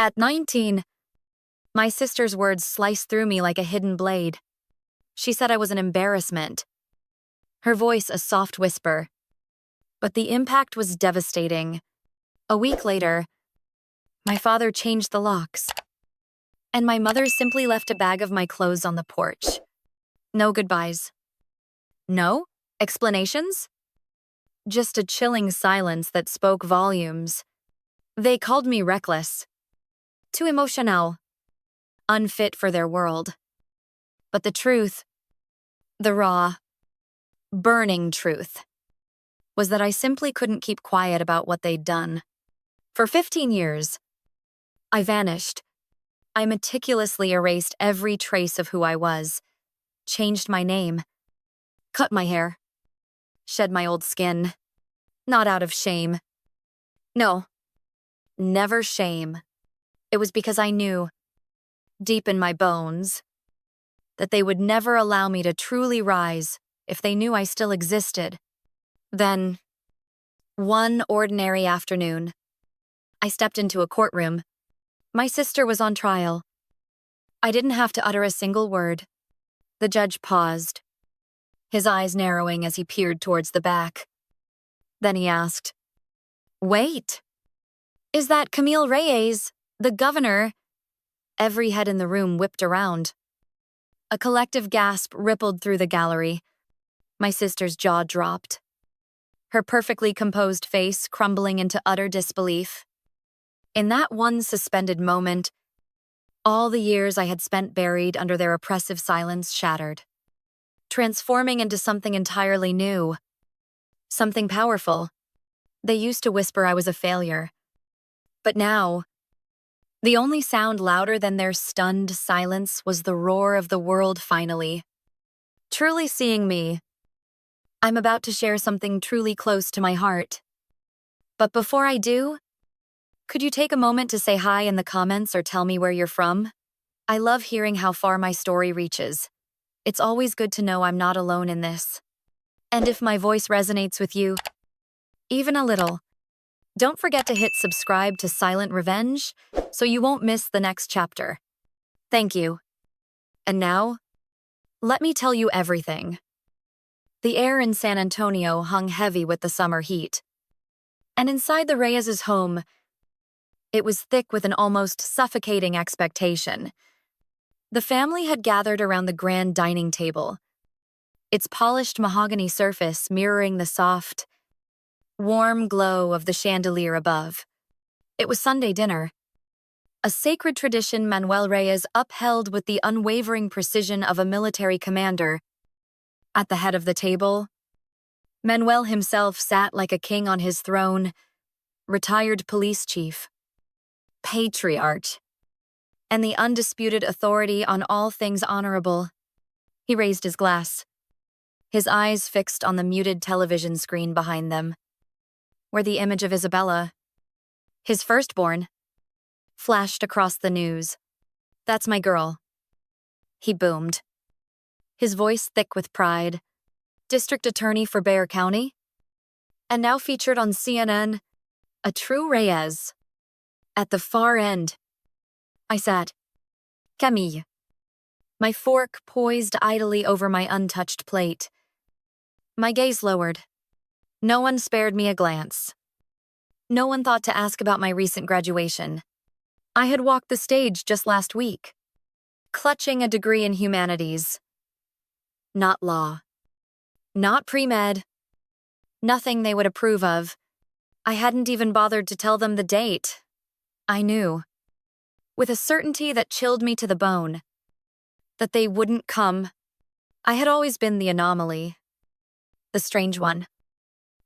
At 19, my sister's words sliced through me like a hidden blade. She said I was an embarrassment, her voice a soft whisper. But the impact was devastating. A week later, my father changed the locks, and my mother simply left a bag of my clothes on the porch. No goodbyes. No explanations? Just a chilling silence that spoke volumes. They called me reckless, too emotional, unfit for their world. But the truth, the raw, burning truth, was that I simply couldn't keep quiet about what they'd done. For 15 years, I vanished. I meticulously erased every trace of who I was, changed my name, cut my hair, shed my old skin. Not out of shame. No, never shame. It was because I knew, deep in my bones, that they would never allow me to truly rise if they knew I still existed. Then, one ordinary afternoon, I stepped into a courtroom. My sister was on trial. I didn't have to utter a single word. The judge paused, his eyes narrowing as he peered towards the back. Then he asked, "Wait, is that Camille Reyes, the governor?" Every head in the room whipped around. A collective gasp rippled through the gallery. My sister's jaw dropped, her perfectly composed face crumbling into utter disbelief. In that one suspended moment, all the years I had spent buried under their oppressive silence shattered, transforming into something entirely new. Something powerful. They used to whisper I was a failure. But now, the only sound louder than their stunned silence was the roar of the world finally. Truly seeing me, I'm about to share something truly close to my heart. But before I do, could you take a moment to say hi in the comments or tell me where you're from? I love hearing how far my story reaches. It's always good to know I'm not alone in this. And if my voice resonates with you, even a little, don't forget to hit subscribe to Silent Revenge so you won't miss the next chapter. Thank you. And now, let me tell you everything. The air in San Antonio hung heavy with the summer heat. And inside the Reyes' home, it was thick with an almost suffocating expectation. The family had gathered around the grand dining table, its polished mahogany surface mirroring the soft, warm glow of the chandelier above. It was Sunday dinner, a sacred tradition Manuel Reyes upheld with the unwavering precision of a military commander. At the head of the table, Manuel himself sat like a king on his throne, retired police chief, patriarch, and the undisputed authority on all things honorable. He raised his glass, his eyes fixed on the muted television screen behind them, where the image of Isabella, his firstborn, flashed across the news. "That's my girl," he boomed, his voice thick with pride. "District Attorney for Bexar County? And now featured on CNN, a true Reyes." At the far end, I sat, Camille, my fork poised idly over my untouched plate. My gaze lowered. No one spared me a glance. No one thought to ask about my recent graduation. I had walked the stage just last week, clutching a degree in humanities. Not law. Not pre-med. Nothing they would approve of. I hadn't even bothered to tell them the date. I knew, with a certainty that chilled me to the bone, that they wouldn't come. I had always been the anomaly, the strange one.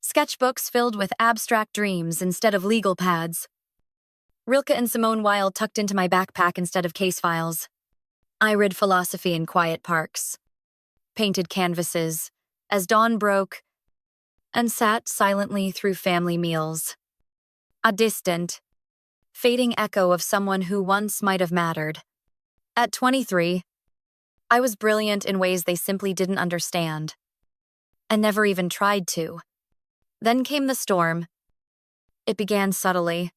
Sketchbooks filled with abstract dreams instead of legal pads. Rilke and Simone Weil tucked into my backpack instead of case files. I read philosophy in quiet parks, painted canvases, as dawn broke, and sat silently through family meals. A distant, fading echo of someone who once might have mattered. At 23, I was brilliant in ways they simply didn't understand, and never even tried to. Then came the storm. It began subtly,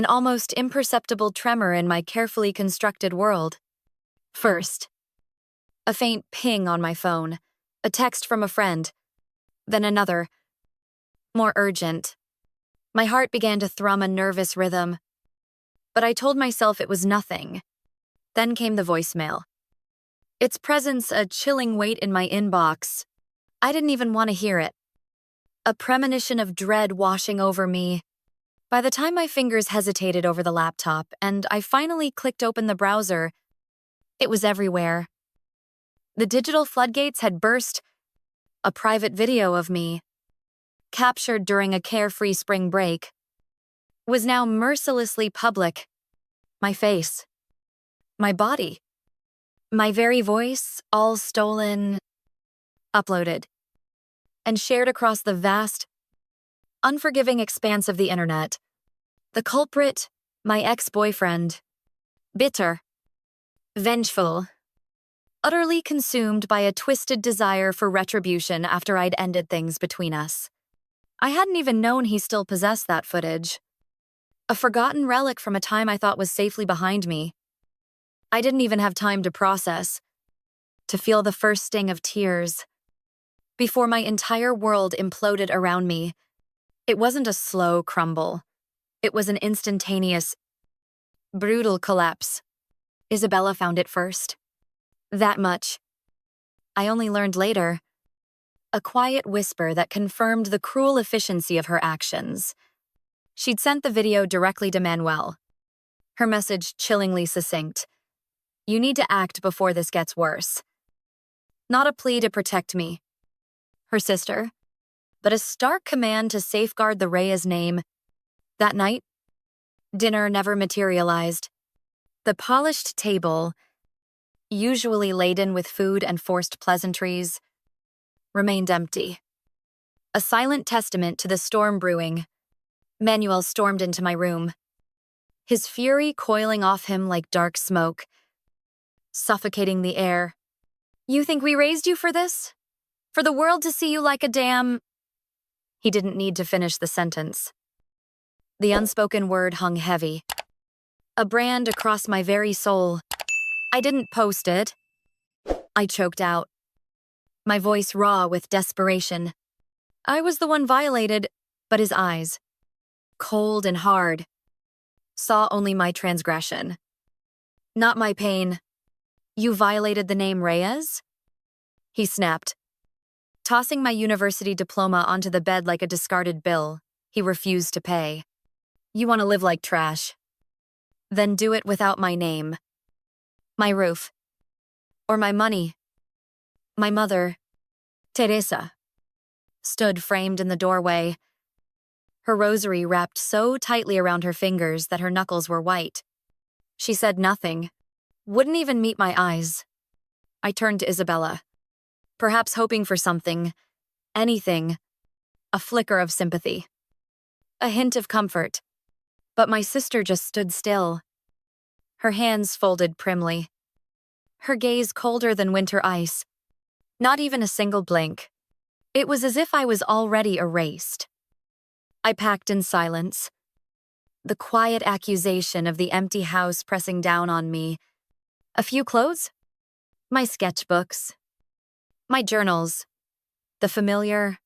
an almost imperceptible tremor in my carefully constructed world. First, a faint ping on my phone, a text from a friend, then another, more urgent. My heart began to thrum a nervous rhythm, but I told myself it was nothing. Then came the voicemail. Its presence a chilling weight in my inbox. I didn't even want to hear it. A premonition of dread washing over me. By the time my fingers hesitated over the laptop and I finally clicked open the browser, it was everywhere. The digital floodgates had burst. A private video of me, captured during a carefree spring break, was now mercilessly public. My face, my body, my very voice, all stolen, uploaded, and shared across the vast, unforgiving expanse of the internet. The culprit, my ex-boyfriend. Bitter, vengeful, utterly consumed by a twisted desire for retribution after I'd ended things between us. I hadn't even known he still possessed that footage. A forgotten relic from a time I thought was safely behind me. I didn't even have time to process, to feel the first sting of tears. Before my entire world imploded around me, it wasn't a slow crumble. It was an instantaneous, brutal collapse. Isabella found it first. That much. I only learned later. A quiet whisper that confirmed the cruel efficiency of her actions. She'd sent the video directly to Manuel. Her message chillingly succinct. You need to act before this gets worse. Not a plea to protect me, her sister, but a stark command to safeguard the Reyes name. That night, dinner never materialized. The polished table, usually laden with food and forced pleasantries, remained empty. A silent testament to the storm brewing, Manuel stormed into my room, his fury coiling off him like dark smoke, suffocating the air. You think we raised you for this? For the world to see you like a damn... He didn't need to finish the sentence. The unspoken word hung heavy, a brand across my very soul. I didn't post it. I choked out, my voice raw with desperation. I was the one violated, but his eyes, cold and hard, saw only my transgression. Not my pain. You violated the name Reyes? He snapped, tossing my university diploma onto the bed like a discarded bill he refused to pay. You want to live like trash? Then do it without my name, my roof, or my money. My mother, Teresa, stood framed in the doorway, her rosary wrapped so tightly around her fingers that her knuckles were white. She said nothing, wouldn't even meet my eyes. I turned to Isabella, perhaps hoping for something, anything, a flicker of sympathy, a hint of comfort. But my sister just stood still, her hands folded primly, her gaze colder than winter ice. Not even a single blink. It was as if I was already erased. I packed in silence, the quiet accusation of the empty house pressing down on me. A few clothes? My sketchbooks. My journals. The familiar,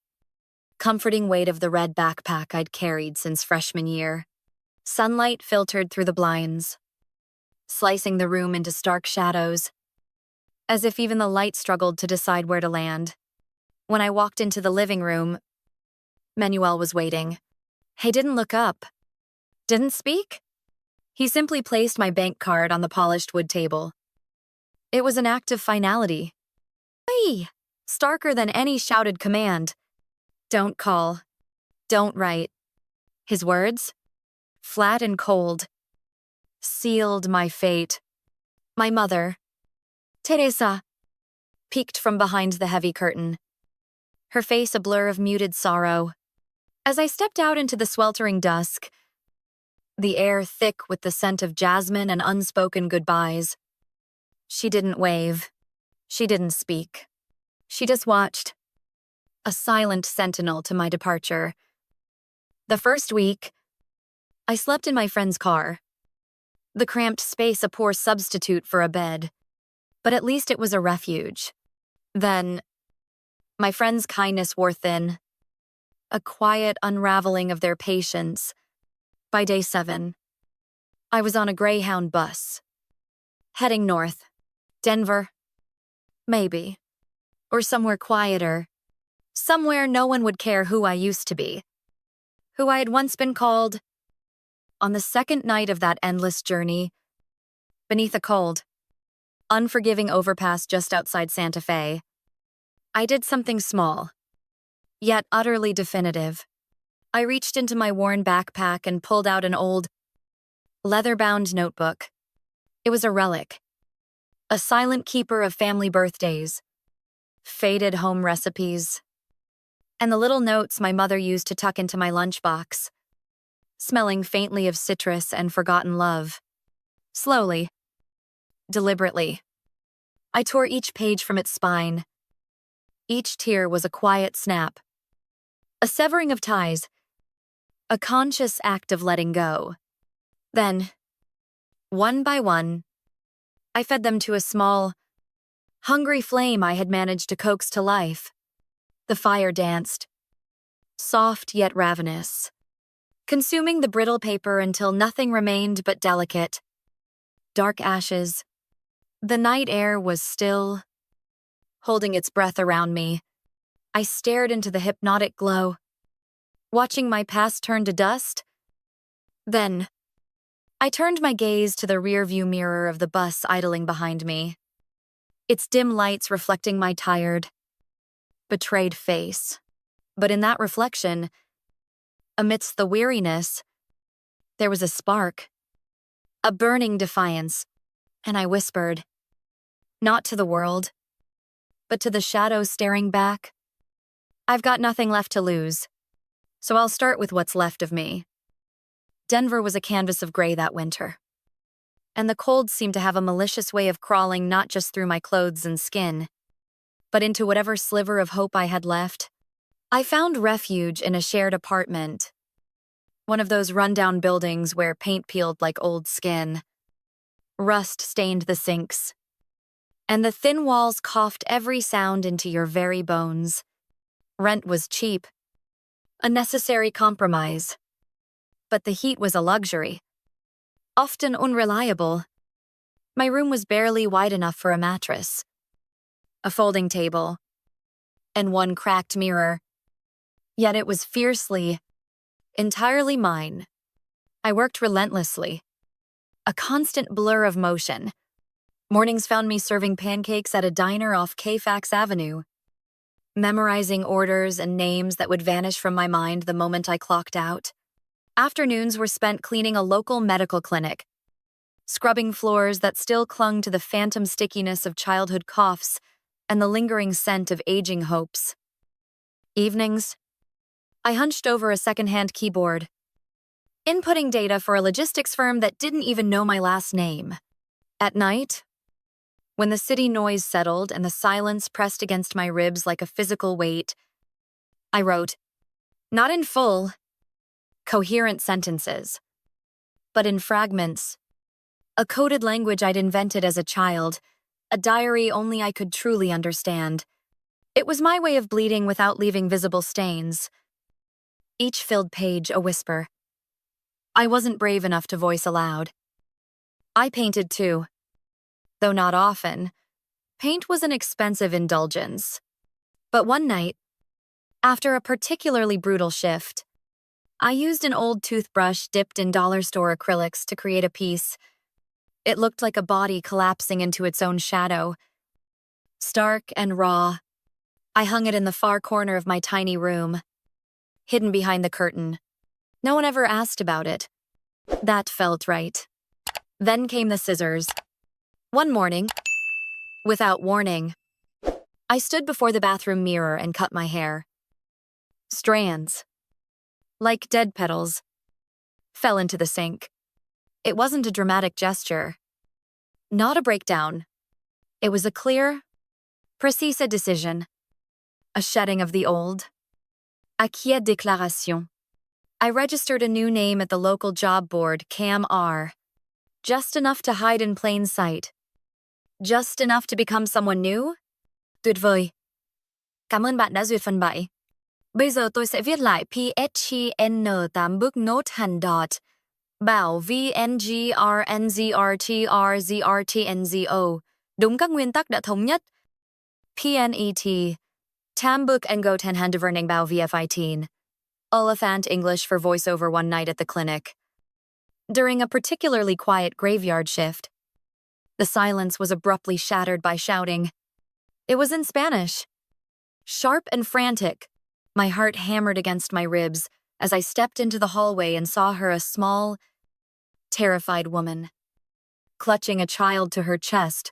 comforting weight of the red backpack I'd carried since freshman year. Sunlight filtered through the blinds, slicing the room into stark shadows, as if even the light struggled to decide where to land. When I walked into the living room, Manuel was waiting. He didn't look up, didn't speak. He simply placed my bank card on the polished wood table. It was an act of finality. Hey, starker than any shouted command. Don't call. Don't write. His words, flat and cold, sealed my fate. My mother, Teresa, peeked from behind the heavy curtain, her face a blur of muted sorrow. As I stepped out into the sweltering dusk, the air thick with the scent of jasmine and unspoken goodbyes, she didn't wave. She didn't speak. She just watched, a silent sentinel to my departure. The first week, I slept in my friend's car. The cramped space a poor substitute for a bed, but at least it was a refuge. Then, my friend's kindness wore thin, a quiet unraveling of their patience. By day 7, I was on a Greyhound bus, heading north. Denver? Maybe. Or somewhere quieter. Somewhere no one would care who I used to be. Who I had once been called. On the second night of that endless journey, beneath a cold, unforgiving overpass just outside Santa Fe, I did something small, yet utterly definitive. I reached into my worn backpack and pulled out an old, leather-bound notebook. It was a relic, a silent keeper of family birthdays, faded home recipes, and the little notes my mother used to tuck into my lunchbox, smelling faintly of citrus and forgotten love. Slowly, deliberately, I tore each page from its spine. Each tear was a quiet snap, a severing of ties, a conscious act of letting go. Then, one by one, I fed them to a small, hungry flame I had managed to coax to life. The fire danced, soft yet ravenous, consuming the brittle paper until nothing remained but delicate, dark ashes. The night air was still, holding its breath around me. I stared into the hypnotic glow, watching my past turn to dust. Then, I turned my gaze to the rearview mirror of the bus idling behind me, its dim lights reflecting my tired, betrayed face. But in that reflection, amidst the weariness, there was a spark, a burning defiance, and I whispered, not to the world, but to the shadows staring back, I've got nothing left to lose, so I'll start with what's left of me. Denver was a canvas of gray that winter, and the cold seemed to have a malicious way of crawling not just through my clothes and skin, but into whatever sliver of hope I had left. I found refuge in a shared apartment, one of those rundown buildings where paint peeled like old skin, rust stained the sinks, and the thin walls coughed every sound into your very bones. Rent was cheap, a necessary compromise, but the heat was a luxury, often unreliable. My room was barely wide enough for a mattress, a folding table, and one cracked mirror. Yet it was fiercely, entirely mine. I worked relentlessly, a constant blur of motion. Mornings found me serving pancakes at a diner off Fax Avenue, memorizing orders and names that would vanish from my mind the moment I clocked out. Afternoons were spent cleaning a local medical clinic, scrubbing floors that still clung to the phantom stickiness of childhood coughs and the lingering scent of aging hopes. Evenings, I hunched over a secondhand keyboard, inputting data for a logistics firm that didn't even know my last name. At night, when the city noise settled and the silence pressed against my ribs like a physical weight, I wrote, not in full, coherent sentences, but in fragments, a coded language I'd invented as a child, a diary only I could truly understand. It was my way of bleeding without leaving visible stains. Each filled page a whisper. I wasn't brave enough to voice aloud. I painted too, though not often. Paint was an expensive indulgence. But one night, after a particularly brutal shift, I used an old toothbrush dipped in dollar store acrylics to create a piece. It looked like a body collapsing into its own shadow. Stark and raw, I hung it in the far corner of my tiny room, hidden behind the curtain. No one ever asked about it. That felt right. Then came the scissors. One morning, without warning, I stood before the bathroom mirror and cut my hair. Strands, like dead petals, fell into the sink. It wasn't a dramatic gesture, not a breakdown. It was a clear, precise decision, a shedding of the old. À qui est déclaration? I registered a new name at the local job board, Cam R. Just enough to hide in plain sight. Just enough to become someone new? Tuyệt vời. Cảm ơn bạn đã duyệt phần 7. Bây giờ tôi sẽ viết lại PHN 8 bước nốt hành dot. Bảo VNGRNZRTRZRTNZO. Đúng các nguyên tắc đã thống nhất. PNET. Tam bước and go ten handverning bảo VF18. Oliphant English for voiceover one night at the clinic. During a particularly quiet graveyard shift, the silence was abruptly shattered by shouting. It was in Spanish. Sharp and frantic, my heart hammered against my ribs as I stepped into the hallway and saw her, a small, terrified woman. Clutching a child to her chest,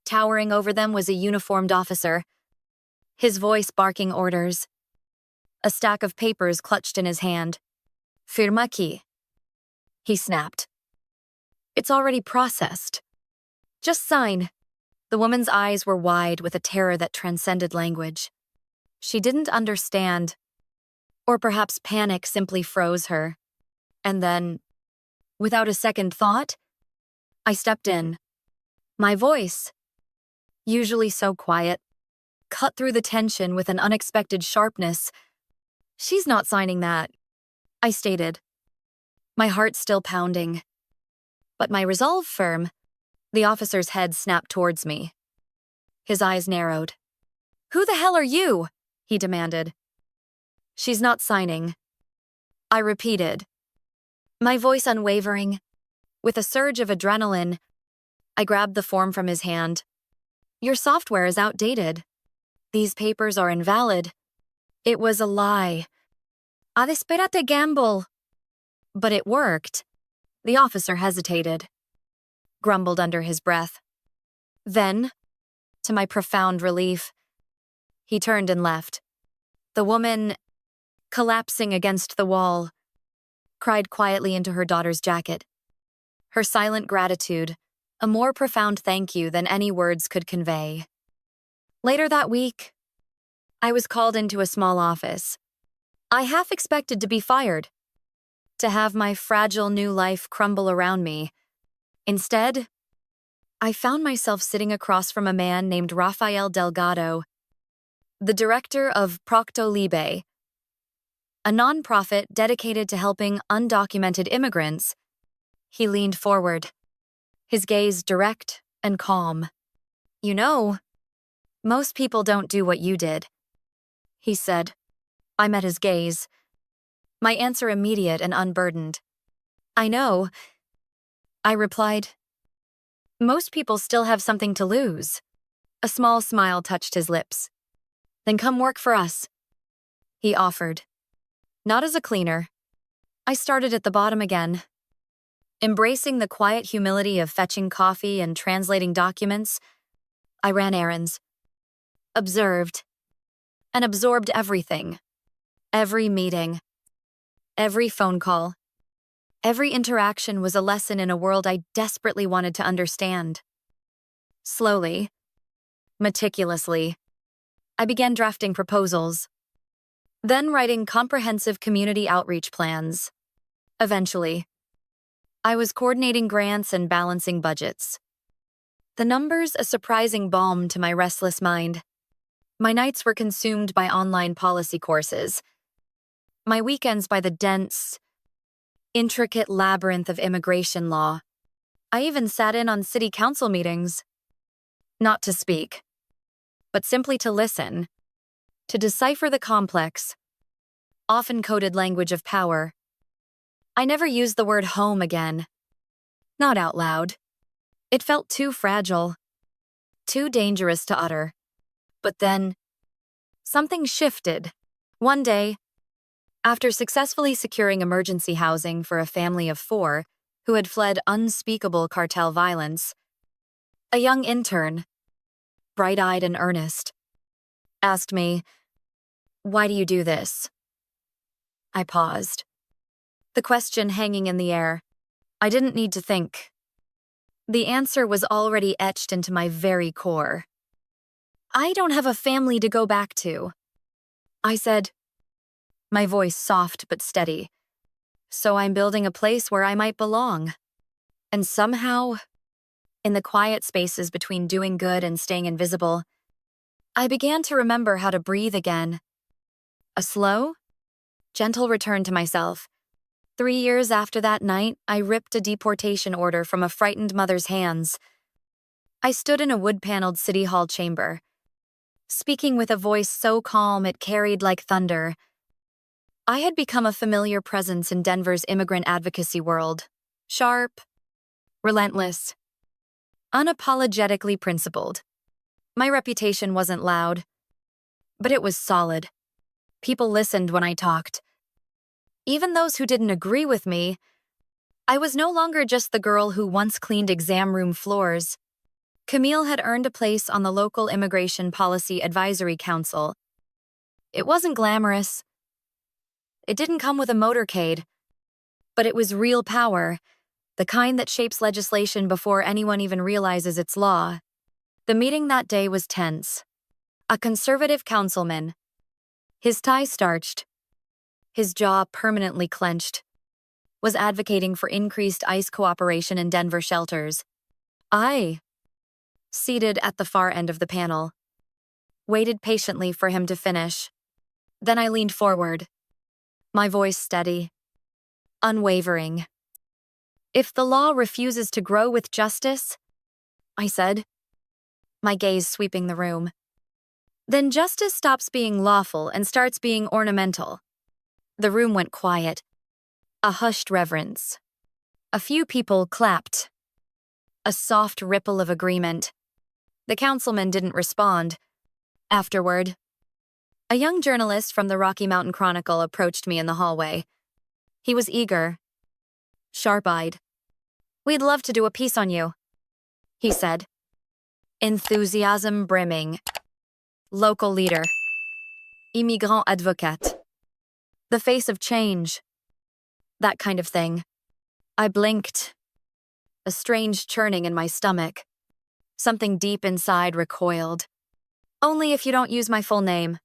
towering over them was a uniformed officer, his voice barking orders. A stack of papers clutched in his hand. Firma aquí. He snapped. It's already processed. Just sign. The woman's eyes were wide with a terror that transcended language. She didn't understand. Or perhaps panic simply froze her. And then, without a second thought, I stepped in. My voice, usually so quiet, cut through the tension with an unexpected sharpness. She's not signing that, I stated, my heart still pounding. But my resolve firm. The officer's head snapped towards me. His eyes narrowed. Who the hell are you? He demanded. She's not signing. I repeated, my voice unwavering. With a surge of adrenaline, I grabbed the form from his hand. Your software is outdated. These papers are invalid. It was a lie. A desperate gamble. But it worked. The officer hesitated, grumbled under his breath. Then, to my profound relief, he turned and left. The woman, collapsing against the wall, cried quietly into her daughter's jacket. Her silent gratitude, a more profound thank you than any words could convey. Later that week, I was called into a small office. I half expected to be fired, to have my fragile new life crumble around me. Instead, I found myself sitting across from a man named Rafael Delgado, the director of Procto Libe, a nonprofit dedicated to helping undocumented immigrants. He leaned forward, his gaze direct and calm. You know, most people don't do what you did, he said. I met his gaze, my answer immediate and unburdened. I know, I replied. Most people still have something to lose. A small smile touched his lips. Then come work for us, he offered. Not as a cleaner. I started at the bottom again, embracing the quiet humility of fetching coffee and translating documents. I ran errands, observed, and absorbed everything. Every meeting, every phone call, every interaction was a lesson in a world I desperately wanted to understand. Slowly, meticulously, I began drafting proposals, then writing comprehensive community outreach plans. Eventually, I was coordinating grants and balancing budgets. The numbers a surprising balm to my restless mind. My nights were consumed by online policy courses, my weekends by the dense, intricate labyrinth of immigration law. I even sat in on city council meetings. Not to speak, but simply to listen, to decipher the complex, often coded language of power. I never used the word home again. Not out loud. It felt too fragile, too dangerous to utter. But then, something shifted. One day, after successfully securing emergency housing for a family of 4 who had fled unspeakable cartel violence, a young intern, bright-eyed and earnest, asked me, "Why do you do this?" I paused, the question hanging in the air. I didn't need to think. The answer was already etched into my very core. I don't have a family to go back to, I said, my voice soft but steady. So I'm building a place where I might belong. And somehow, in the quiet spaces between doing good and staying invisible, I began to remember how to breathe again. A slow, gentle return to myself. 3 years after that night, I ripped a deportation order from a frightened mother's hands. I stood in a wood-paneled city hall chamber, speaking with a voice so calm it carried like thunder. I had become a familiar presence in Denver's immigrant advocacy world. Sharp, relentless, unapologetically principled. My reputation wasn't loud, but it was solid. People listened when I talked. Even those who didn't agree with me. I was no longer just the girl who once cleaned exam room floors. Camille had earned a place on the local Immigration Policy Advisory Council. It wasn't glamorous. It didn't come with a motorcade. But it was real power, the kind that shapes legislation before anyone even realizes it's law. The meeting that day was tense. A conservative councilman, his tie starched, his jaw permanently clenched, was advocating for increased ICE cooperation in Denver shelters. I, seated at the far end of the panel, waited patiently for him to finish. Then I leaned forward, my voice steady, unwavering. If the law refuses to grow with justice, I said, my gaze sweeping the room, then justice stops being lawful and starts being ornamental. The room went quiet, a hushed reverence. A few people clapped. A soft ripple of agreement. The councilman didn't respond. Afterward, a young journalist from the Rocky Mountain Chronicle approached me in the hallway. He was eager, sharp-eyed. "We'd love to do a piece on you," he said. Enthusiasm brimming. Local leader. Immigrant advocate. The face of change. That kind of thing. I blinked. A strange churning in my stomach. Something deep inside recoiled. "Only if you don't use my full name,"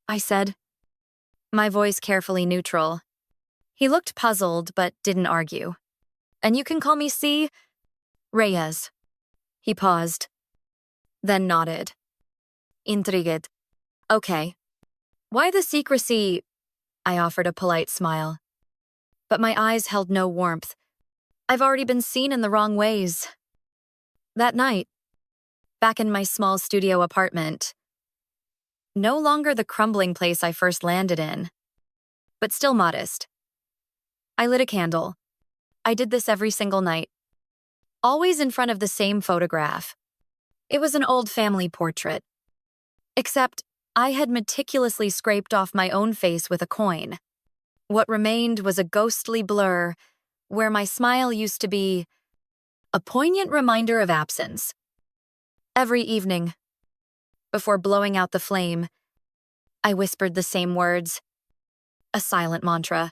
I said, my voice carefully neutral. He looked puzzled but didn't argue. "And you can call me C. Reyes." He paused, then nodded. Intrigued. "Okay. Why the secrecy?" I offered a polite smile. But my eyes held no warmth. I've already been seen in the wrong ways. That night, back in my small studio apartment, no longer the crumbling place I first landed in, but still modest. I lit a candle. I did this every single night, always in front of the same photograph. It was an old family portrait. Except I had meticulously scraped off my own face with a coin. What remained was a ghostly blur where my smile used to be, a poignant reminder of absence. Every evening, before blowing out the flame, I whispered the same words, a silent mantra.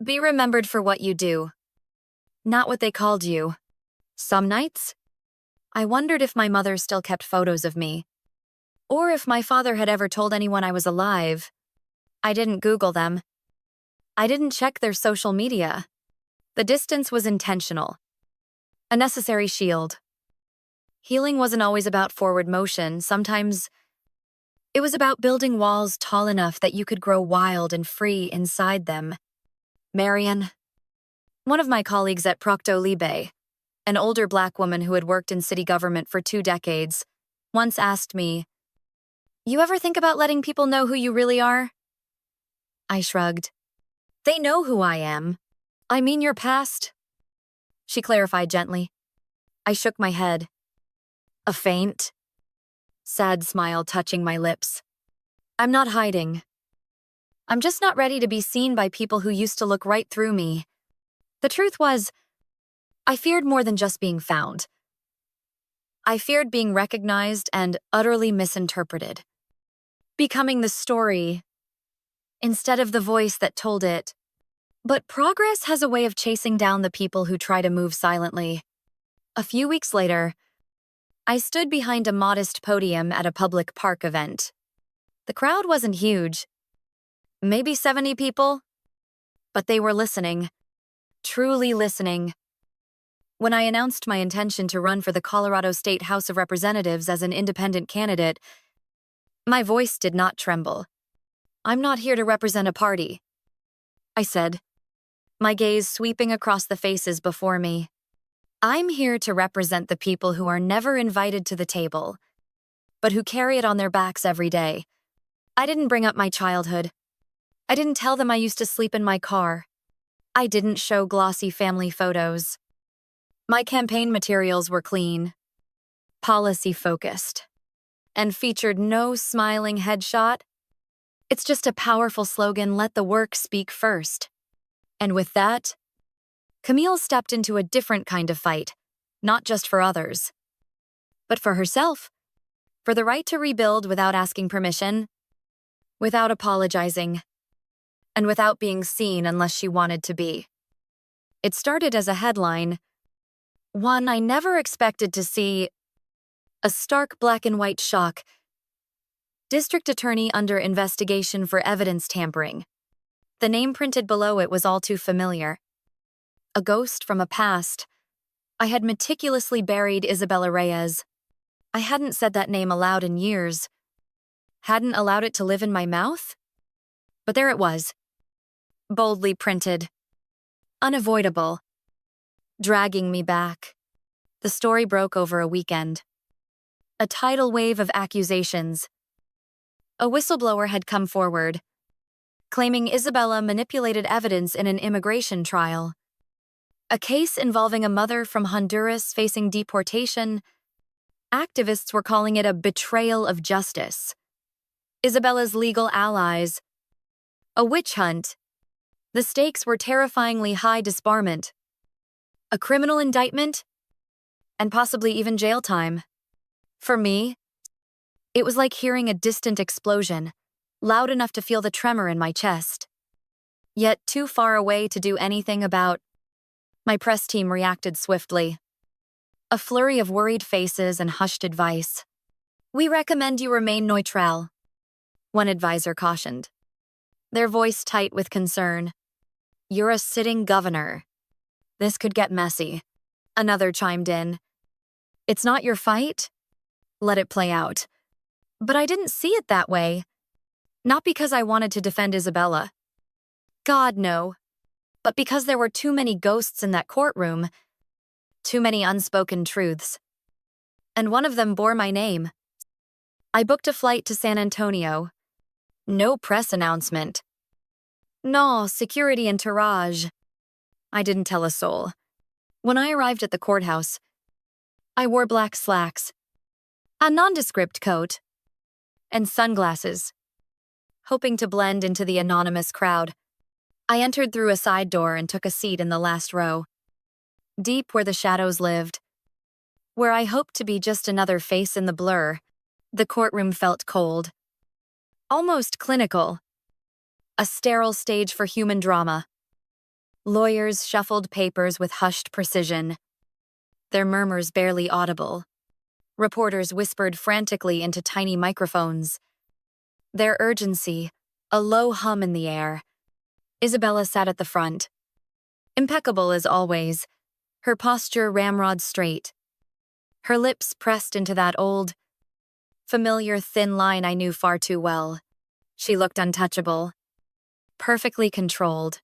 Be remembered for what you do, not what they called you. Some nights, I wondered if my mother still kept photos of me, or if my father had ever told anyone I was alive. I didn't Google them. I didn't check their social media. The distance was intentional, a necessary shield. Healing wasn't always about forward motion. Sometimes it was about building walls tall enough that you could grow wild and free inside them. Marion, one of my colleagues at Procto Libre, an older Black woman who had worked in city government for 2 decades, once asked me, "You ever think about letting people know who you really are?" I shrugged. "They know who I am. I mean your past." She clarified gently. I shook my head. A faint, sad smile touching my lips. "I'm not hiding. I'm just not ready to be seen by people who used to look right through me." The truth was, I feared more than just being found. I feared being recognized and utterly misinterpreted. Becoming the story instead of the voice that told it. But progress has a way of chasing down the people who try to move silently. A few weeks later, I stood behind a modest podium at a public park event. The crowd wasn't huge. Maybe 70 people. But they were listening, truly listening. When I announced my intention to run for the Colorado State House of Representatives as an independent candidate, my voice did not tremble. "I'm not here to represent a party," I said, my gaze sweeping across the faces before me. "I'm here to represent the people who are never invited to the table, but who carry it on their backs every day." I didn't bring up my childhood. I didn't tell them I used to sleep in my car. I didn't show glossy family photos. My campaign materials were clean, policy-focused, and featured no smiling headshot. It's just a powerful slogan, "Let the work speak first." And with that, Camille stepped into a different kind of fight, not just for others, but for herself, for the right to rebuild without asking permission, without apologizing, and without being seen unless she wanted to be. It started as a headline, one I never expected to see: a stark black and white shock. District Attorney under investigation for evidence tampering. The name printed below it was all too familiar. A ghost from a past. I had meticulously buried Isabella Reyes. I hadn't said that name aloud in years. Hadn't allowed it to live in my mouth? But there it was. Boldly printed. Unavoidable. Dragging me back. The story broke over a weekend. A tidal wave of accusations. A whistleblower had come forward, claiming Isabella manipulated evidence in an immigration trial. A case involving a mother from Honduras facing deportation. Activists were calling it a betrayal of justice. Isabella's legal allies. A witch hunt. The stakes were terrifyingly high: disbarment, a criminal indictment, and possibly even jail time. For me, it was like hearing a distant explosion, loud enough to feel the tremor in my chest, yet too far away to do anything about. My press team reacted swiftly. A flurry of worried faces and hushed advice. "We recommend you remain neutral," one advisor cautioned, their voice tight with concern. "You're a sitting governor. This could get messy," another chimed in. "It's not your fight? Let it play out." But I didn't see it that way. Not because I wanted to defend Isabella. God, no. But because there were too many ghosts in that courtroom. Too many unspoken truths. And one of them bore my name. I booked a flight to San Antonio. No press announcement. No security entourage. I didn't tell a soul. When I arrived at the courthouse, I wore black slacks, a nondescript coat, and sunglasses, hoping to blend into the anonymous crowd. I entered through a side door and took a seat in the last row, deep where the shadows lived, where I hoped to be just another face in the blur. The courtroom felt cold, almost clinical, a sterile stage for human drama. Lawyers shuffled papers with hushed precision, their murmurs barely audible. Reporters whispered frantically into tiny microphones, their urgency a low hum in the air. Isabella sat at the front, impeccable as always, her posture ramrod straight, her lips pressed into that old, familiar thin line I knew far too well. She looked untouchable, perfectly controlled.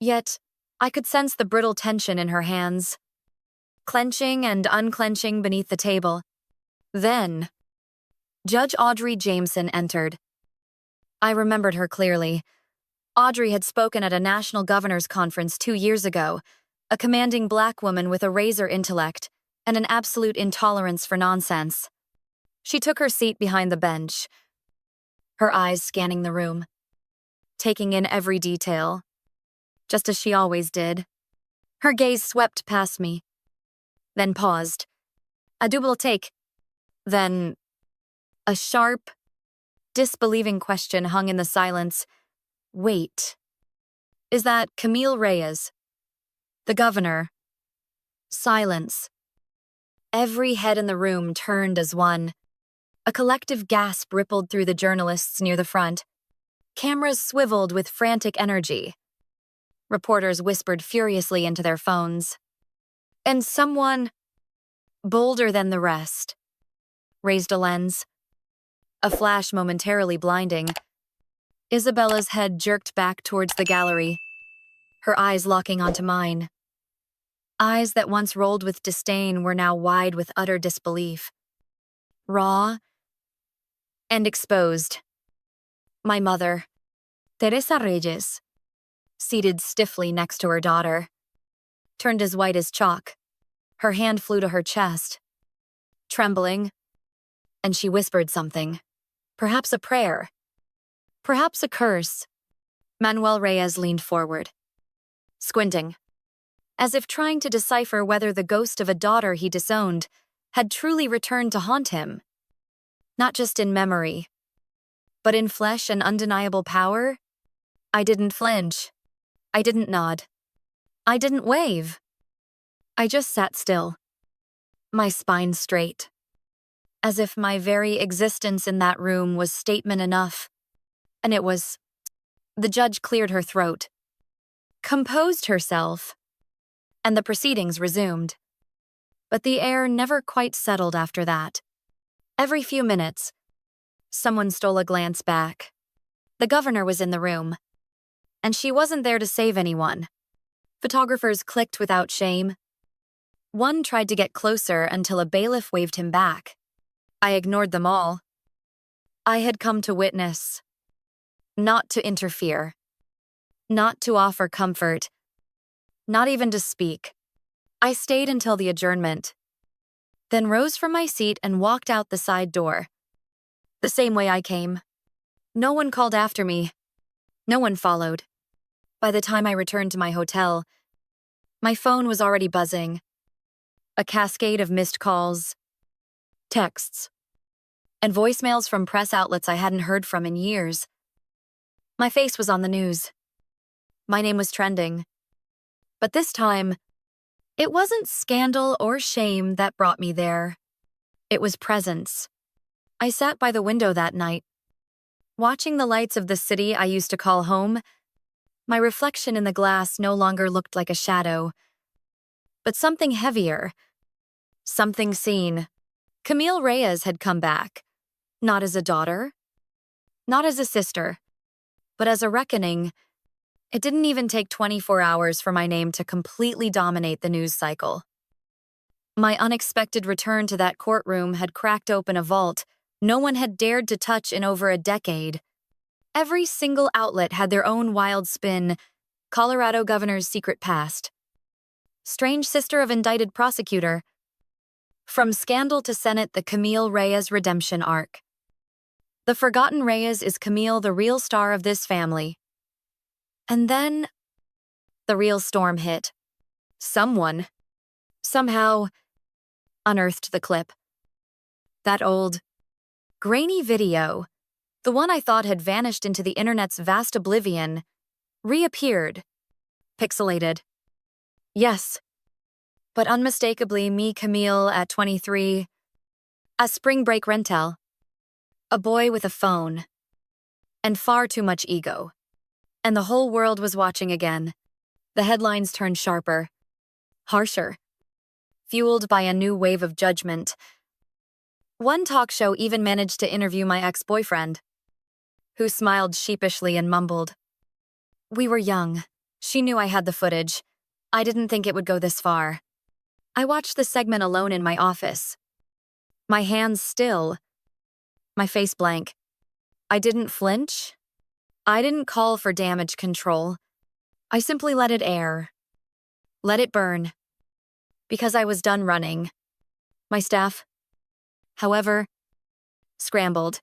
Yet, I could sense the brittle tension in her hands, clenching and unclenching beneath the table. Then, Judge Audrey Jameson entered. I remembered her clearly. Audrey had spoken at a national governor's conference 2 years ago, a commanding black woman with a razor intellect and an absolute intolerance for nonsense. She took her seat behind the bench, her eyes scanning the room, taking in every detail, just as she always did. Her gaze swept past me, then paused. A double take, then a sharp, disbelieving question hung in the silence. Wait, is that Camille Reyes? The governor? Silence. Every head in the room turned as one. A collective gasp rippled through the journalists near the front. Cameras swiveled with frantic energy. Reporters whispered furiously into their phones. And someone, bolder than the rest, raised a lens. A flash momentarily blinding. Isabella's head jerked back towards the gallery, her eyes locking onto mine. Eyes that once rolled with disdain were now wide with utter disbelief. Raw and exposed. My mother, Teresa Reyes, seated stiffly next to her daughter, turned as white as chalk. Her hand flew to her chest, trembling, and she whispered something. Perhaps a prayer. Perhaps a curse. Manuel Reyes leaned forward, squinting, as if trying to decipher whether the ghost of a daughter he disowned had truly returned to haunt him. Not just in memory, but in flesh and undeniable power. I didn't flinch. I didn't nod. I didn't wave. I just sat still, my spine straight, as if my very existence in that room was statement enough. And it was. The judge cleared her throat, composed herself, and the proceedings resumed. But the air never quite settled after that. Every few minutes, someone stole a glance back. The governor was in the room, and she wasn't there to save anyone. Photographers clicked without shame. One tried to get closer until a bailiff waved him back. I ignored them all. I had come to witness, not to interfere, not to offer comfort, not even to speak. I stayed until the adjournment, then rose from my seat and walked out the side door. The same way I came. No one called after me. No one followed. By the time I returned to my hotel, my phone was already buzzing. A cascade of missed calls, texts, and voicemails from press outlets I hadn't heard from in years. My face was on the news. My name was trending. But this time, it wasn't scandal or shame that brought me there. It was presence. I sat by the window that night, watching the lights of the city I used to call home. My reflection in the glass no longer looked like a shadow, but something heavier, something seen. Camille Reyes had come back, not as a daughter, not as a sister, but as a reckoning. It didn't even take 24 hours for my name to completely dominate the news cycle. My unexpected return to that courtroom had cracked open a vault no one had dared to touch in over a decade. Every single outlet had their own wild spin. Colorado governor's secret past. Strange sister of indicted prosecutor. From scandal to Senate, the Camille Reyes redemption arc. The forgotten Reyes is Camille, the real star of this family. And then, the real storm hit. Someone, somehow, unearthed the clip. That old, grainy video, the one I thought had vanished into the internet's vast oblivion, reappeared, pixelated. Yes, but unmistakably me, Camille, at 23, a spring break rental, a boy with a phone, and far too much ego. And the whole world was watching again. The headlines turned sharper, harsher, fueled by a new wave of judgment. One talk show even managed to interview my ex-boyfriend, who smiled sheepishly and mumbled. We were young. She knew I had the footage. I didn't think it would go this far. I watched the segment alone in my office. My hands still, my face blank. I didn't flinch. I didn't call for damage control. I simply let it air. Let it burn. Because I was done running. My staff, however, scrambled.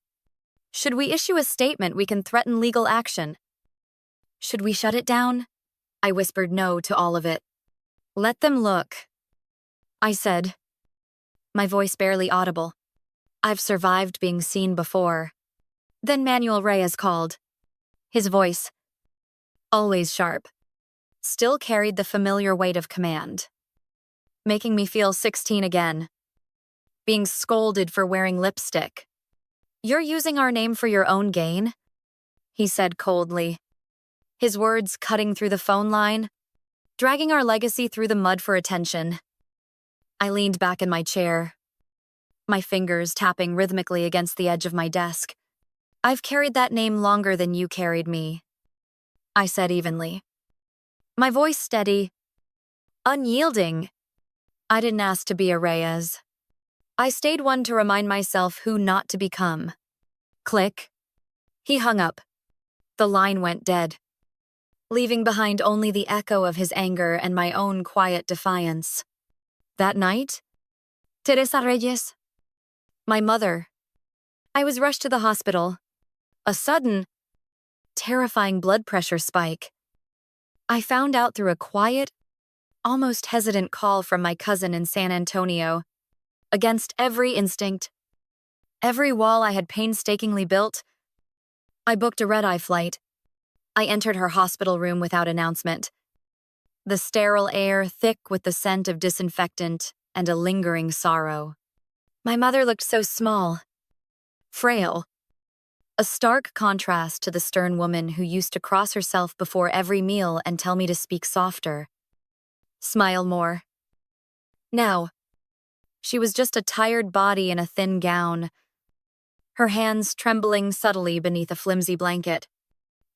Should we issue a statement we can threaten legal action? Should we shut it down? I whispered no to all of it. Let them look, I said, my voice barely audible. I've survived being seen before. Then Manuel Reyes called. His voice, always sharp, still carried the familiar weight of command, making me feel 16 again, being scolded for wearing lipstick. You're using our name for your own gain? He said coldly. his words cutting through the phone line, dragging our legacy through the mud for attention. I leaned back in my chair, my fingers tapping rhythmically against the edge of my desk. "I've carried that name longer than you carried me," I said evenly. My voice steady, unyielding. I didn't ask to be a Reyes. I stayed one to remind myself who not to become. Click. He hung up. The line went dead, leaving behind only the echo of his anger and my own quiet defiance. That night, Teresa Reyes, my mother. I was rushed to the hospital. A sudden, terrifying blood pressure spike. I found out through a quiet, almost hesitant call from my cousin in San Antonio. Against every instinct, every wall I had painstakingly built, I booked a red-eye flight. I entered her hospital room without announcement. The sterile air thick with the scent of disinfectant and a lingering sorrow. My mother looked so small, frail, a stark contrast to the stern woman who used to cross herself before every meal and tell me to speak softer, smile more. Now, she was just a tired body in a thin gown, her hands trembling subtly beneath a flimsy blanket.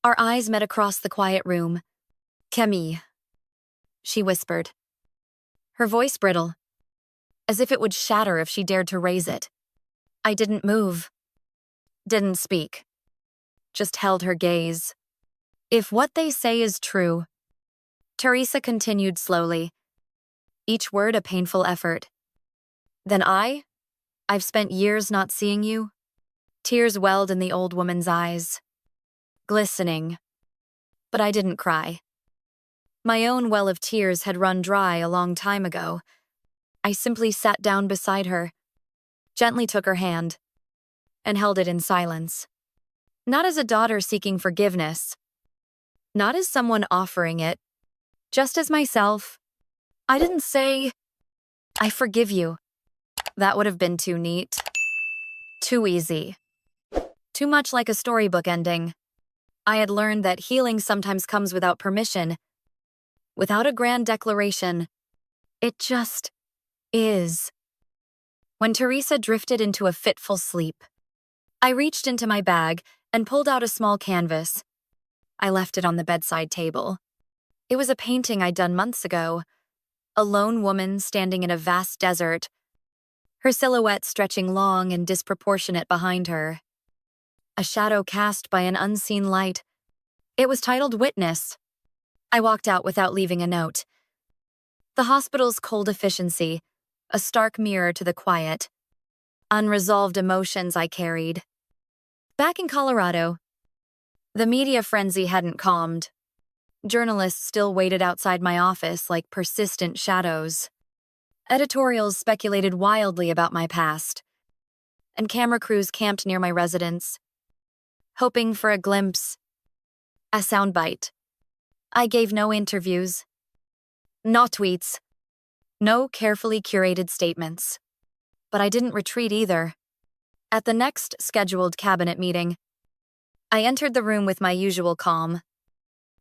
Our eyes met across the quiet room. "Camille," she whispered, her voice brittle, as if it would shatter if she dared to raise it. I didn't move, didn't speak, just held her gaze. "If what they say is true," Teresa continued slowly, each word a painful effort, "then I've spent years not seeing you." Tears welled in the old woman's eyes, glistening. But I didn't cry. My own well of tears had run dry a long time ago. I simply sat down beside her, gently took her hand, and held it in silence. Not as a daughter seeking forgiveness, not as someone offering it, just as myself. I didn't say, "I forgive you." That would have been too neat, too easy, too much like a storybook ending. I had learned that healing sometimes comes without permission, without a grand declaration. It just is. When Teresa drifted into a fitful sleep, I reached into my bag and pulled out a small canvas. I left it on the bedside table. It was a painting I'd done months ago, a lone woman standing in a vast desert, her silhouette stretching long and disproportionate behind her. A shadow cast by an unseen light. It was titled Witness. I walked out without leaving a note. The hospital's cold efficiency, a stark mirror to the quiet, unresolved emotions I carried. Back in Colorado, the media frenzy hadn't calmed. Journalists still waited outside my office like persistent shadows. Editorials speculated wildly about my past, and camera crews camped near my residence, hoping for a glimpse, a soundbite. I gave no interviews, no tweets, no carefully curated statements. But I didn't retreat either. At the next scheduled cabinet meeting, I entered the room with my usual calm,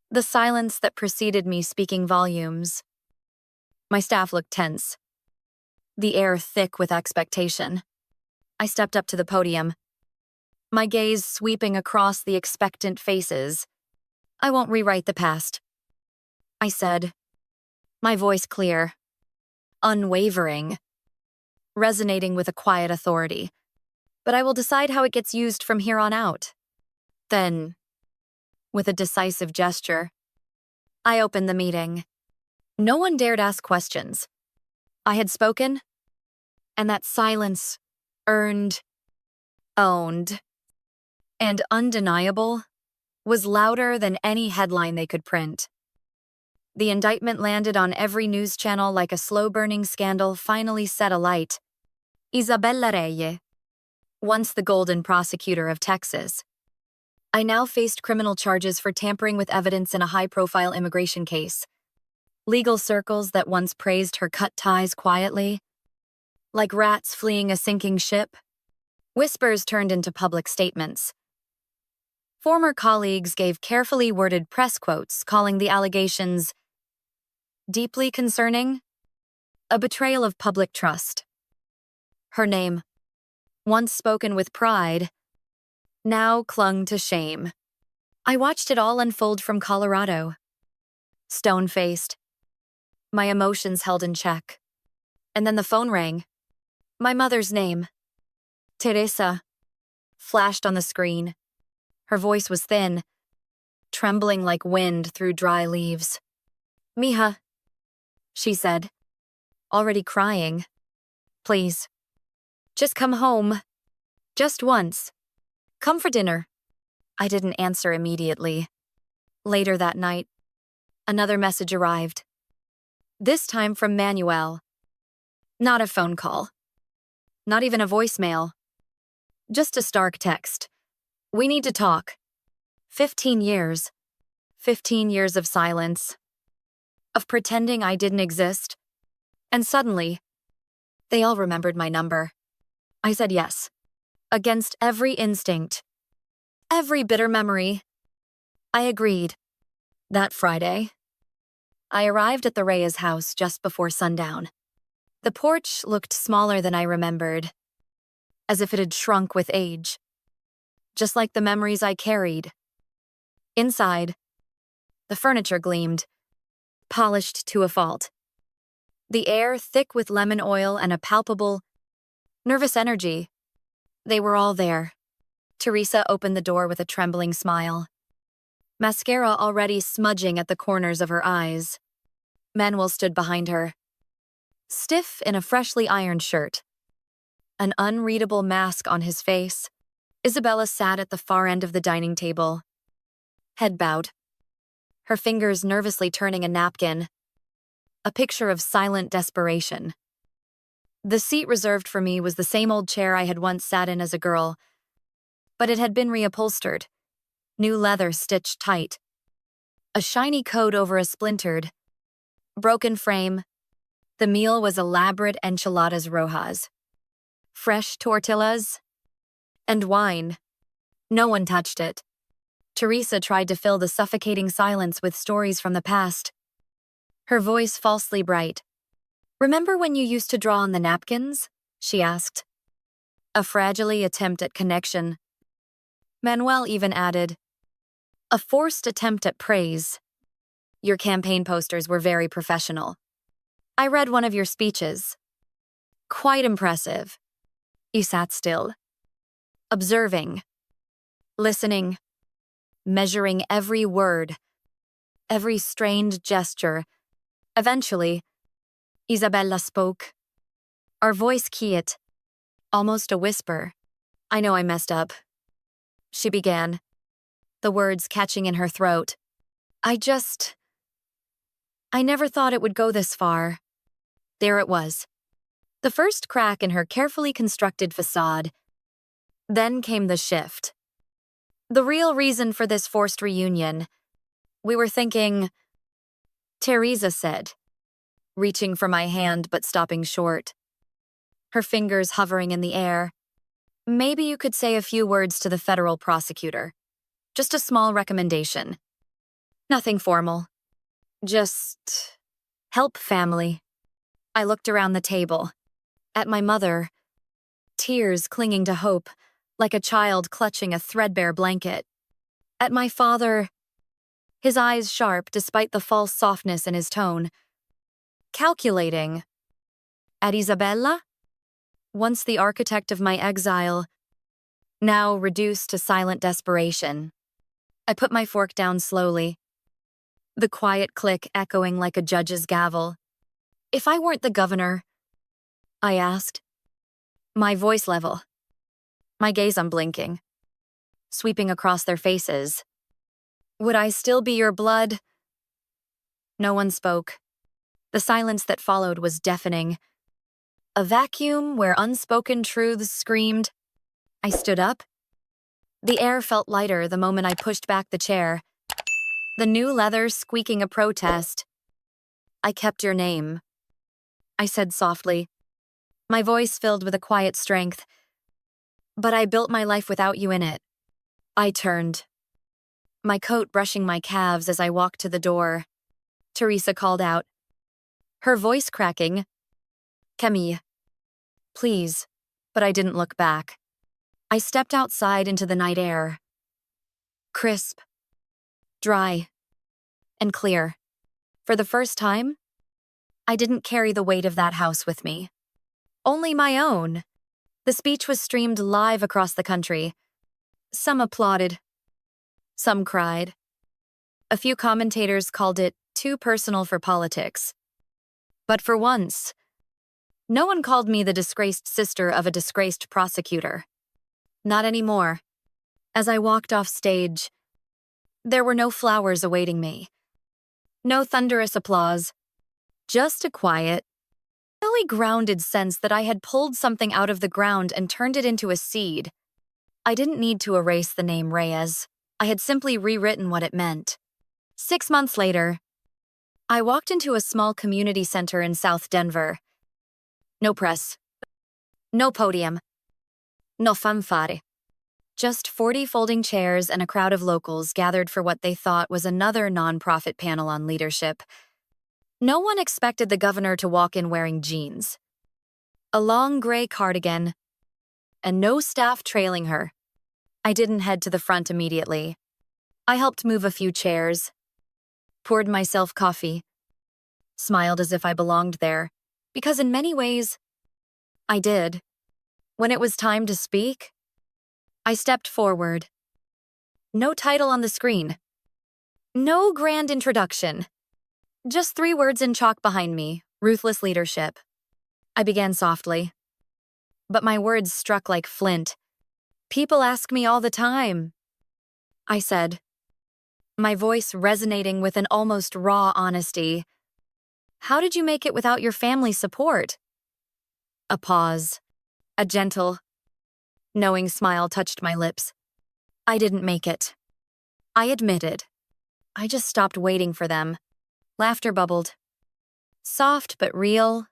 the silence that preceded me speaking volumes. My staff looked tense, the air thick with expectation. I stepped up to the podium, my gaze sweeping across the expectant faces. "I won't rewrite the past," I said, my voice clear, unwavering, resonating with a quiet authority. "But I will decide how it gets used from here on out." Then, with a decisive gesture, I opened the meeting. No one dared ask questions. I had spoken, and that silence, earned, owned, and undeniable, was louder than any headline they could print. The indictment landed on every news channel like a slow-burning scandal finally set alight. Isabella Reyes, once the golden prosecutor of Texas, I now faced criminal charges for tampering with evidence in a high-profile immigration case. Legal circles that once praised her cut ties quietly, like rats fleeing a sinking ship, whispers turned into public statements. Former colleagues gave carefully worded press quotes calling the allegations deeply concerning, a betrayal of public trust. Her name, once spoken with pride, now clung to shame. I watched it all unfold from Colorado. Stone-faced, my emotions held in check. And then the phone rang. My mother's name, Teresa, flashed on the screen. Her voice was thin, trembling like wind through dry leaves. Mija, she said, already crying. Please, just come home. Just once. Come for dinner. I didn't answer immediately. Later that night, another message arrived. This time from Manuel. Not a phone call. Not even a voicemail. Just a stark text. We need to talk. 15 years. 15 years of silence. Of pretending I didn't exist. And suddenly, they all remembered my number. I said yes. Against every instinct. Every bitter memory. I agreed. That Friday, I arrived at the Reyes house just before sundown. The porch looked smaller than I remembered, as if it had shrunk with age, just like the memories I carried. Inside, the furniture gleamed, polished to a fault. The air thick with lemon oil and a palpable, nervous energy. They were all there. Teresa opened the door with a trembling smile, mascara already smudging at the corners of her eyes. Manuel stood behind her, stiff in a freshly ironed shirt, an unreadable mask on his face. Isabella sat at the far end of the dining table, head bowed, her fingers nervously turning a napkin, a picture of silent desperation. The seat reserved for me was the same old chair I had once sat in as a girl, but it had been reupholstered, new leather stitched tight, a shiny coat over a splintered, broken frame. The meal was elaborate enchiladas rojas, fresh tortillas, and wine. No one touched it. Teresa tried to fill the suffocating silence with stories from the past, her voice falsely bright. Remember when you used to draw on the napkins? She asked. A fragile attempt at connection. Manuel even added, a forced attempt at praise. Your campaign posters were very professional. I read one of your speeches. Quite impressive. You sat still, observing, listening, measuring every word, every strained gesture. Eventually, Isabella spoke. Our voice keyed, almost a whisper. I know I messed up. She began, the words catching in her throat. I never thought it would go this far. There it was. The first crack in her carefully constructed facade. Then came the shift. The real reason for this forced reunion. We were thinking, Teresa said, reaching for my hand but stopping short, her fingers hovering in the air. Maybe you could say a few words to the federal prosecutor. Just a small recommendation. Nothing formal. Just help family. I looked around the table, at my mother, tears clinging to hope, like a child clutching a threadbare blanket. At my father, his eyes sharp despite the false softness in his tone. Calculating. At Isabella, once the architect of my exile, now reduced to silent desperation. I put my fork down slowly, the quiet click echoing like a judge's gavel. If I weren't the governor, I asked, my voice level, my gaze unblinking, sweeping across their faces, would I still be your blood? No one spoke. The silence that followed was deafening. A vacuum where unspoken truths screamed. I stood up. The air felt lighter the moment I pushed back the chair, the new leather squeaking a protest. I kept your name, I said softly, my voice filled with a quiet strength. But I built my life without you in it. I turned, my coat brushing my calves as I walked to the door. Teresa called out, her voice cracking, Camille, please. But I didn't look back. I stepped outside into the night air. Crisp, dry, and clear. For the first time, I didn't carry the weight of that house with me. Only my own. The speech was streamed live across the country. Some applauded. Some cried. A few commentators called it too personal for politics. But for once, no one called me the disgraced sister of a disgraced prosecutor. Not anymore. As I walked off stage, there were no flowers awaiting me. No thunderous applause. Just a quiet, really grounded sense that I had pulled something out of the ground and turned it into a seed. I didn't need to erase the name Reyes. I had simply rewritten what it meant. 6 months later, I walked into a small community center in South Denver. No press. No podium. No fanfare. Just 40 folding chairs and a crowd of locals gathered for what they thought was another nonprofit panel on leadership. No one expected the governor to walk in wearing jeans, a long gray cardigan, and no staff trailing her. I didn't head to the front immediately. I helped move a few chairs, poured myself coffee, smiled as if I belonged there, because in many ways, I did. When it was time to speak, I stepped forward. No title on the screen. No grand introduction. Just 3 words in chalk behind me, ruthless leadership. I began softly, but my words struck like flint. People ask me all the time, I said, my voice resonating with an almost raw honesty. How did you make it without your family's support? A pause. A gentle, knowing smile touched my lips. I didn't make it. I admitted. I just stopped waiting for them. Laughter bubbled. Soft but real,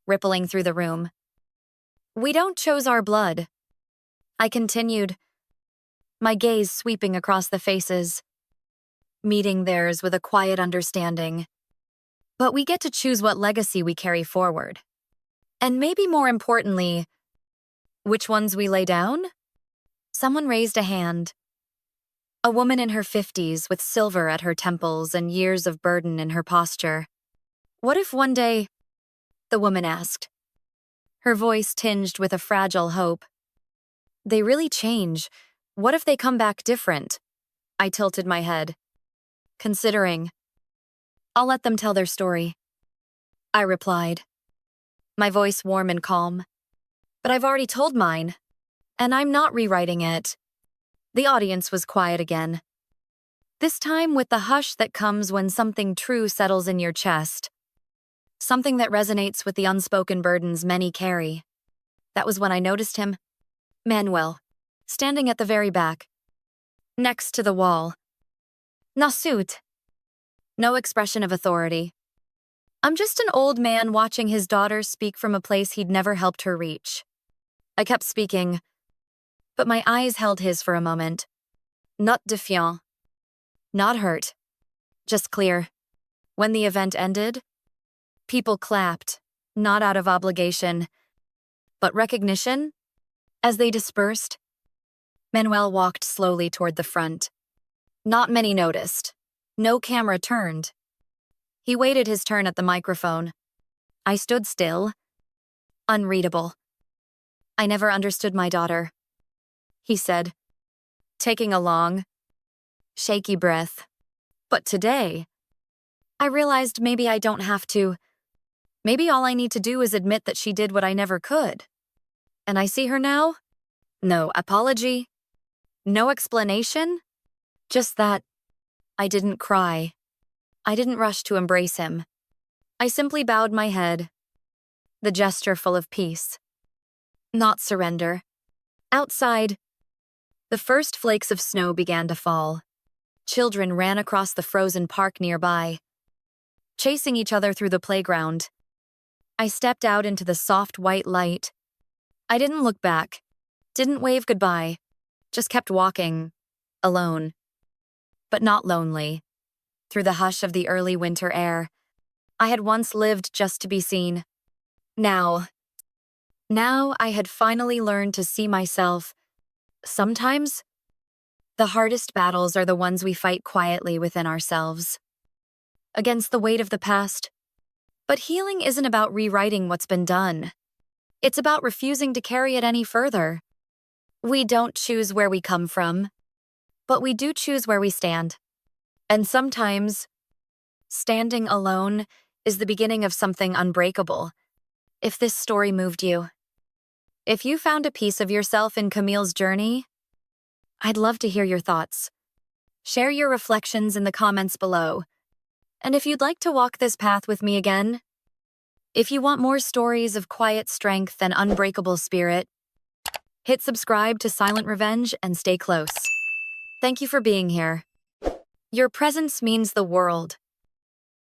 rippling through the room. We don't choose our blood. I continued, my gaze sweeping across the faces, meeting theirs with a quiet understanding. But we get to choose what legacy we carry forward. And maybe more importantly, which ones we lay down? Someone raised a hand. A woman in her 50s with silver at her temples and years of burden in her posture. What if one day, the woman asked, her voice tinged with a fragile hope. They really change. What if they come back different? I tilted my head, considering. I'll let them tell their story, I replied, my voice warm and calm. But I've already told mine, and I'm not rewriting it. The audience was quiet again. This time with the hush that comes when something true settles in your chest. Something that resonates with the unspoken burdens many carry. That was when I noticed him, Manuel, standing at the very back, next to the wall. Nasut. No expression of authority. I'm just an old man watching his daughter speak from a place he'd never helped her reach. I kept speaking, but my eyes held his for a moment. Not defiant. Not hurt. Just clear. When the event ended, people clapped, not out of obligation, but recognition. As they dispersed, Manuel walked slowly toward the front. Not many noticed. No camera turned. He waited his turn at the microphone. I stood still, unreadable. I never understood my daughter, he said, taking a long, shaky breath. But today, I realized maybe I don't have to. Maybe all I need to do is admit that she did what I never could. And I see her now? No apology, no explanation, just that I didn't cry. I didn't rush to embrace him. I simply bowed my head, the gesture full of peace. Not surrender. Outside, the first flakes of snow began to fall. Children ran across the frozen park nearby, chasing each other through the playground. I stepped out into the soft white light. I didn't look back, didn't wave goodbye, just kept walking, alone. but not lonely. Through the hush of the early winter air, I had once lived just to be seen. Now, now I had finally learned to see myself. Sometimes, the hardest battles are the ones we fight quietly within ourselves, against the weight of the past. But healing isn't about rewriting what's been done. It's about refusing to carry it any further. We don't choose where we come from, but we do choose where we stand. And sometimes, standing alone is the beginning of something unbreakable. If this story moved you, if you found a piece of yourself in Camille's journey, I'd love to hear your thoughts. Share your reflections in the comments below. And if you'd like to walk this path with me again, if you want more stories of quiet strength and unbreakable spirit, hit subscribe to Silent Revenge and stay close. Thank you for being here. Your presence means the world.